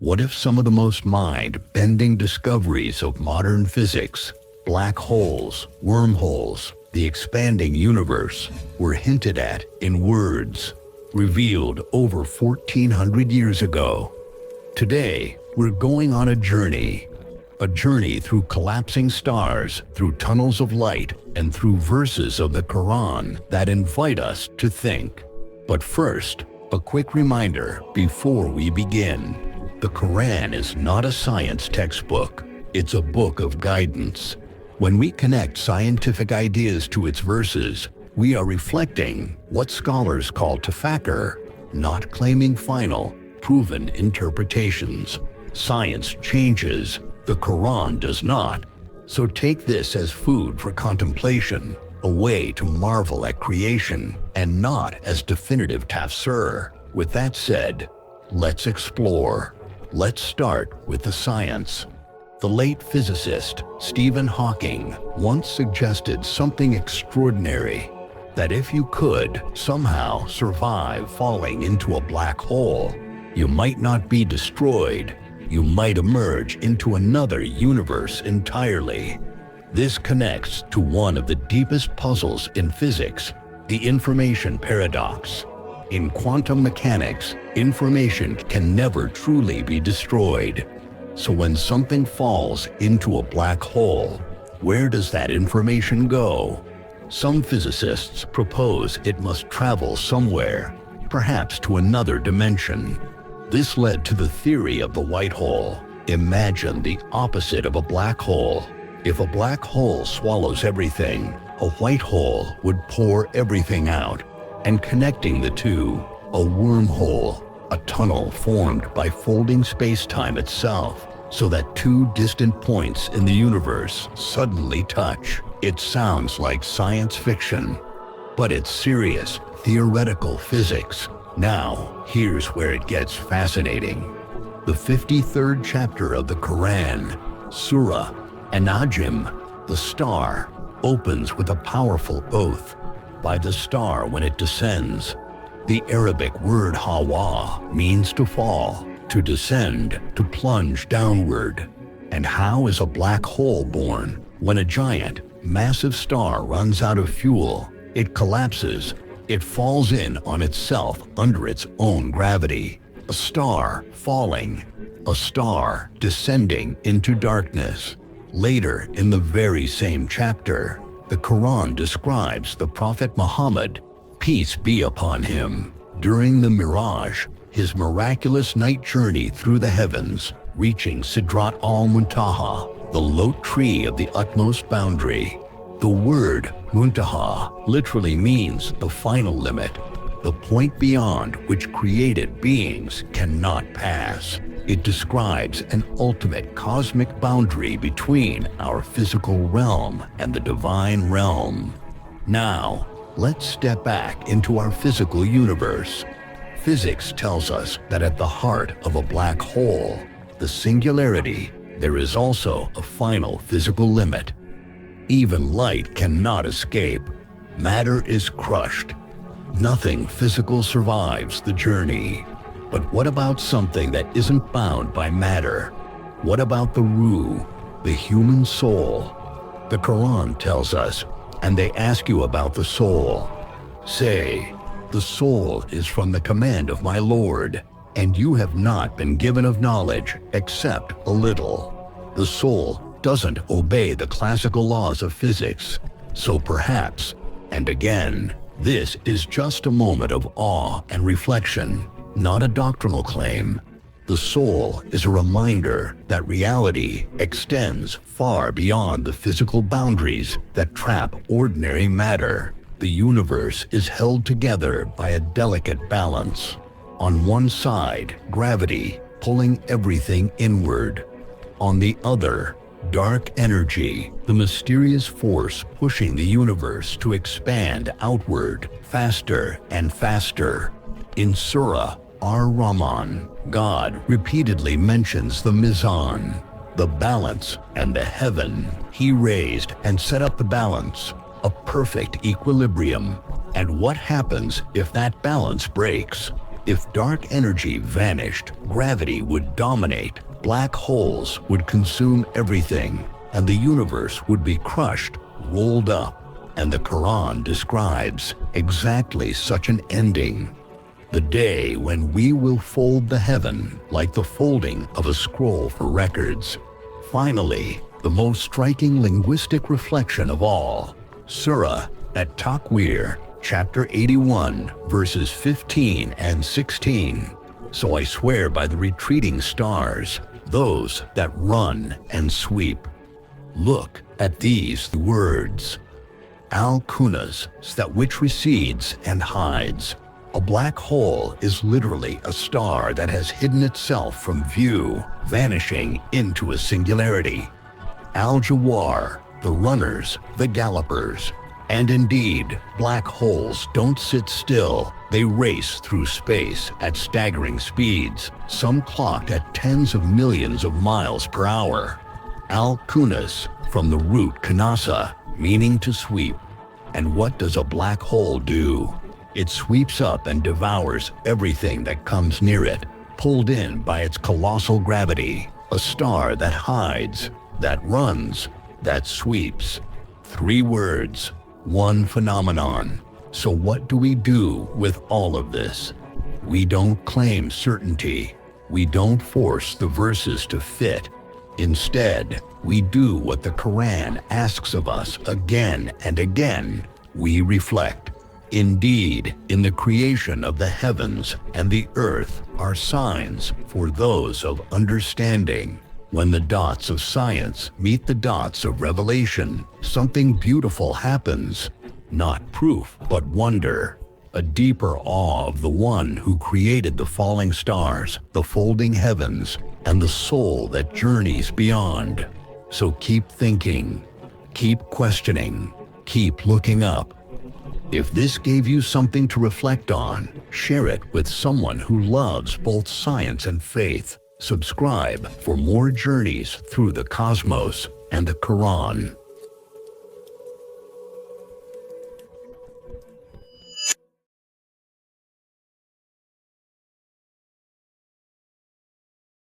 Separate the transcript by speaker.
Speaker 1: What if some of the most mind-bending discoveries of modern physics, black holes, wormholes, the expanding universe, were hinted at in words, revealed over 1,400 years ago? Today, we're going on a journey through collapsing stars, through tunnels of light, and through verses of the Quran that invite us to think. But first, a quick reminder before we begin. The Quran is not a science textbook. It's a book of guidance. When we connect scientific ideas to its verses, we are reflecting what scholars call tafakkar, not claiming final, proven interpretations. Science changes, the Quran does not. So take this as food for contemplation, a way to marvel at creation, and not as definitive tafsir. With that said, let's explore. Let's start with the science. The late physicist Stephen Hawking once suggested something extraordinary, that if you could somehow survive falling into a black hole, you might not be destroyed, you might emerge into another universe entirely. This connects to one of the deepest puzzles in physics, the information paradox. In quantum mechanics, information can never truly be destroyed. So when something falls into a black hole, where does that information go? Some physicists propose it must travel somewhere, perhaps to another dimension. This led to the theory of the white hole. Imagine the opposite of a black hole. If a black hole swallows everything, a white hole would pour everything out. And connecting the two, a wormhole, a tunnel formed by folding space-time itself, so that two distant points in the universe suddenly touch. It sounds like science fiction, but it's serious, theoretical physics. Now, here's where it gets fascinating. The 53rd chapter of the Quran, Surah At-Najm, the star, opens with a powerful oath. By the star when it descends. The Arabic word hawa means to fall, to descend, to plunge downward. And how is a black hole born? When a giant, massive star runs out of fuel, it collapses. It falls in on itself under its own gravity. A star falling, a star descending into darkness. Later in the very same chapter, the Quran describes the Prophet Muhammad, peace be upon him, during the Miraj, his miraculous night journey through the heavens, reaching Sidrat al-Muntaha, the lote tree of the utmost boundary. The word Muntaha literally means the final limit, the point beyond which created beings cannot pass. It describes an ultimate cosmic boundary between our physical realm and the divine realm. Now, let's step back into our physical universe. Physics tells us that at the heart of a black hole, the singularity, there is also a final physical limit. Even light cannot escape. Matter is crushed. Nothing physical survives the journey. But what about something that isn't bound by matter? What about the ruh, the human soul? The Quran tells us, and they ask you about the soul. Say, the soul is from the command of my Lord, and you have not been given of knowledge except a little. The soul doesn't obey the classical laws of physics, so perhaps, and again, this is just a moment of awe and reflection. Not a doctrinal claim. The soul is a reminder that reality extends far beyond the physical boundaries that trap ordinary matter. The universe is held together by a delicate balance. On one side, gravity pulling everything inward. On the other, dark energy, the mysterious force pushing the universe to expand outward faster and faster. In Surah Ar-Rahman, God repeatedly mentions the Mizan, the balance, and the heaven. He raised and set up the balance, a perfect equilibrium. And what happens if that balance breaks? If dark energy vanished, gravity would dominate, black holes would consume everything, and the universe would be crushed, rolled up. And the Quran describes exactly such an ending. The day when we will fold the heaven like the folding of a scroll for records. Finally, the most striking linguistic reflection of all, Surah At-Takwir, chapter 81, verses 15 and 16. So I swear by the retreating stars, those that run and sweep. Look at these words. Al-Kunas, that which recedes and hides. A black hole is literally a star that has hidden itself from view, vanishing into a singularity. Al-Jawar, the runners, the gallopers. And indeed, black holes don't sit still. They race through space at staggering speeds, some clocked at tens of millions of miles per hour. Al-Kunas, from the root kanasa, meaning to sweep. And what does a black hole do? It sweeps up and devours everything that comes near it, pulled in by its colossal gravity. A star that hides, that runs, that sweeps. 3 words, 1 phenomenon. So what do we do with all of this? We don't claim certainty. We don't force the verses to fit. Instead, we do what the Quran asks of us again and again. We reflect. Indeed, in the creation of the heavens and the earth are signs for those of understanding. When the dots of science meet the dots of revelation, something beautiful happens. Not proof, but wonder. A deeper awe of the one who created the falling stars, the folding heavens, and the soul that journeys beyond. So keep thinking, keep questioning, keep looking up. If this gave you something to reflect on, share it with someone who loves both science and faith. Subscribe for more journeys through the cosmos and the Quran.